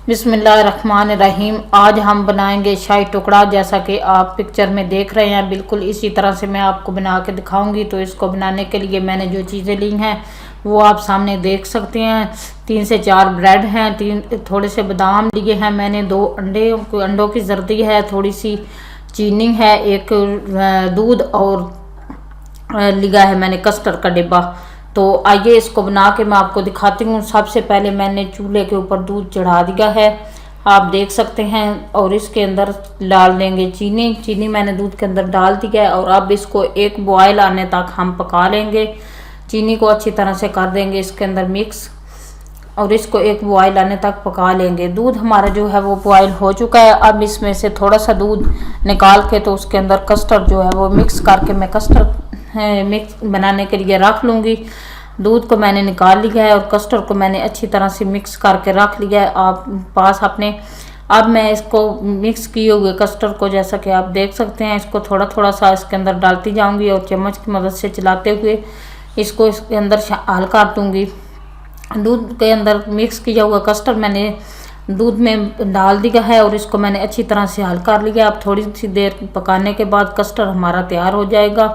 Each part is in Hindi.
बिस्मिल्लाहिर्रहमानिर्रहीम। आज हम बनाएंगे शाही टुकड़ा। जैसा कि आप पिक्चर में देख रहे हैं, बिल्कुल इसी तरह से मैं आपको बना के दिखाऊंगी। तो इसको बनाने के लिए मैंने जो चीज़ें ली हैं वो आप सामने देख सकते हैं। 3 से 4 ब्रेड हैं, 3 थोड़े से बादाम लिए हैं मैंने, 2 अंडों की जर्दी है, थोड़ी सी चीनी है, एक दूध और लिया है मैंने कस्टर्ड का डिब्बा। तो आइए इसको बना के मैं आपको दिखाती हूँ। सबसे पहले मैंने चूल्हे के ऊपर दूध चढ़ा दिया है, आप देख सकते हैं, और इसके अंदर डाल देंगे चीनी मैंने दूध के अंदर डाल दिया है। और अब इसको एक बॉयल आने तक हम पका लेंगे। चीनी को अच्छी तरह से कर देंगे इसके अंदर मिक्स, और इसको एक बॉयल आने तक पका लेंगे। दूध हमारा जो है वो बॉयल हो चुका है। अब इसमें से थोड़ा सा दूध निकाल के तो उसके अंदर कस्टर्ड जो है वो मिक्स करके मैं कस्टर्ड मिक्स बनाने के लिए रख लूँगी। दूध को मैंने निकाल लिया है और कस्टर्ड को मैंने अच्छी तरह से मिक्स करके रख लिया है आप पास अपने। अब मैं इसको मिक्स किए हुए कस्टर्ड को, जैसा कि आप देख सकते हैं, इसको थोड़ा थोड़ा सा इसके अंदर डालती जाऊंगी और चम्मच की मदद से चलाते हुए इसको इसके अंदर हल्का कर दूँगी। दूध के अंदर मिक्स किया हुआ कस्टर्ड मैंने दूध में डाल दिया है और इसको मैंने अच्छी तरह से हल कर लिया। अब थोड़ी सी देर पकाने के बाद कस्टर्ड हमारा तैयार हो जाएगा।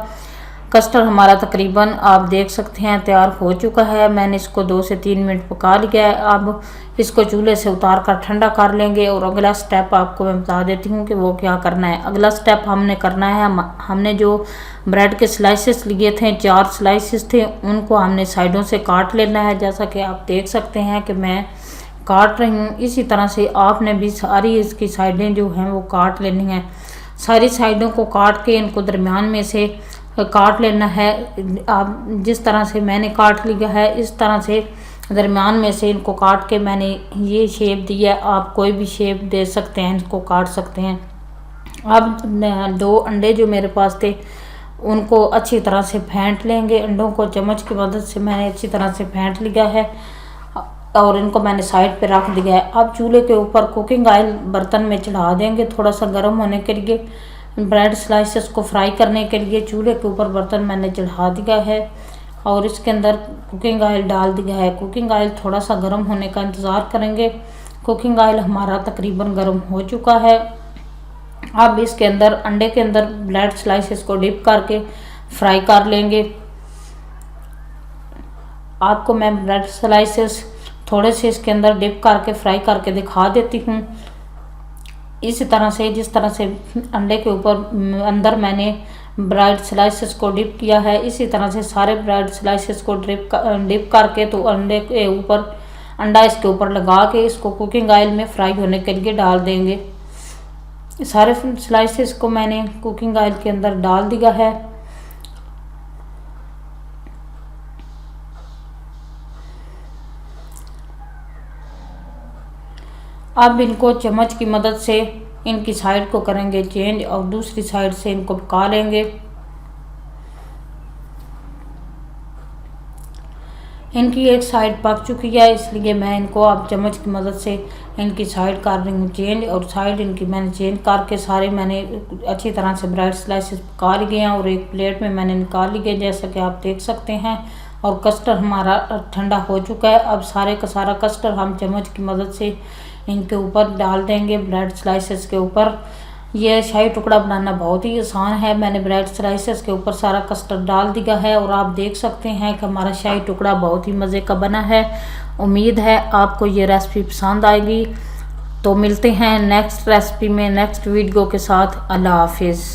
कस्टर्ड हमारा तकरीबन आप देख सकते हैं तैयार हो चुका है। मैंने इसको 2 से 3 मिनट पका लिया है। अब इसको चूल्हे से उतार कर ठंडा कर लेंगे। और अगला स्टेप आपको मैं बता देती हूँ कि वो क्या करना है। अगला स्टेप हमने करना है, हमने जो ब्रेड के स्लाइसेस लिए थे, 4 स्लाइसेस थे, उनको हमने साइडों से काट लेना है। जैसा कि आप देख सकते हैं कि मैं काट रही हूँ। इसी तरह से आपने भी सारी इसकी साइडें जो हैं वो काट लेनी हैं। सारी साइडों को काट के इनको दरमियान में से काट लेना है। आप जिस तरह से मैंने काट लिया है इस तरह से दरमियान में से इनको काट के मैंने ये शेप दिया है। आप कोई भी शेप दे सकते हैं, इसको काट सकते हैं। अब 2 अंडे जो मेरे पास थे उनको अच्छी तरह से फेंट लेंगे। अंडों को चम्मच की मदद से मैंने अच्छी तरह से फेंट लिया है और इनको मैंने साइड पे रख दिया है। अब चूल्हे के ऊपर कुकिंग ऑयल बर्तन में चढ़ा देंगे थोड़ा सा गर्म होने के लिए। ब्रेड स्लाइसेस को फ्राई करने के लिए चूल्हे के ऊपर बर्तन मैंने चढ़ा दिया है और इसके अंदर कुकिंग ऑयल डाल दिया है। कुकिंग ऑयल थोड़ा सा गर्म होने का इंतज़ार करेंगे। कुकिंग ऑयल हमारा तकरीबन गर्म हो चुका है। अब इसके अंदर अंडे के अंदर ब्रेड स्लाइसेस को डिप करके फ्राई कर लेंगे। आपको मैं ब्रेड स्लाइसेस थोड़े से इसके अंदर डिप करके फ्राई करके दिखा देती हूँ। इसी तरह से जिस तरह से अंडे के ऊपर अंदर मैंने ब्रेड स्लाइसेस को डिप किया है, इसी तरह से सारे ब्रेड स्लाइसेस को डिप करके तो अंडे के ऊपर अंडा इसके ऊपर लगा के इसको कुकिंग ऑयल में फ्राई होने के लिए डाल देंगे। सारे स्लाइसेस को मैंने कुकिंग ऑयल के अंदर डाल दिया है। अब इनको चम्मच की मदद से इनकी साइड को करेंगे चेंज और दूसरी साइड से इनको पका लेंगे। इनकी एक साइड पक चुकी है, इसलिए मैं इनको अब चम्मच की मदद से इनकी साइड कर रही हूँ चेंज। और साइड इनकी मैंने चेंज करके सारे मैंने अच्छी तरह से ब्रेड स्लाइसेस पका लिए हैं और एक प्लेट में मैंने निकाल लिए, जैसा कि आप देख सकते हैं। और कस्टर्ड हमारा ठंडा हो चुका है। अब सारे का सारा कस्टर्ड हम चम्मच की मदद से इनके ऊपर डाल देंगे, ब्रेड स्लाइसेस के ऊपर। यह शाही टुकड़ा बनाना बहुत ही आसान है। मैंने ब्रेड स्लाइसेस के ऊपर सारा कस्टर्ड डाल दिया है और आप देख सकते हैं कि हमारा शाही टुकड़ा बहुत ही मज़े का बना है। उम्मीद है आपको ये रेसिपी पसंद आएगी। तो मिलते हैं नेक्स्ट रेसिपी में, नेक्स्ट वीडियो के साथ। अल्लाह हाफिज़।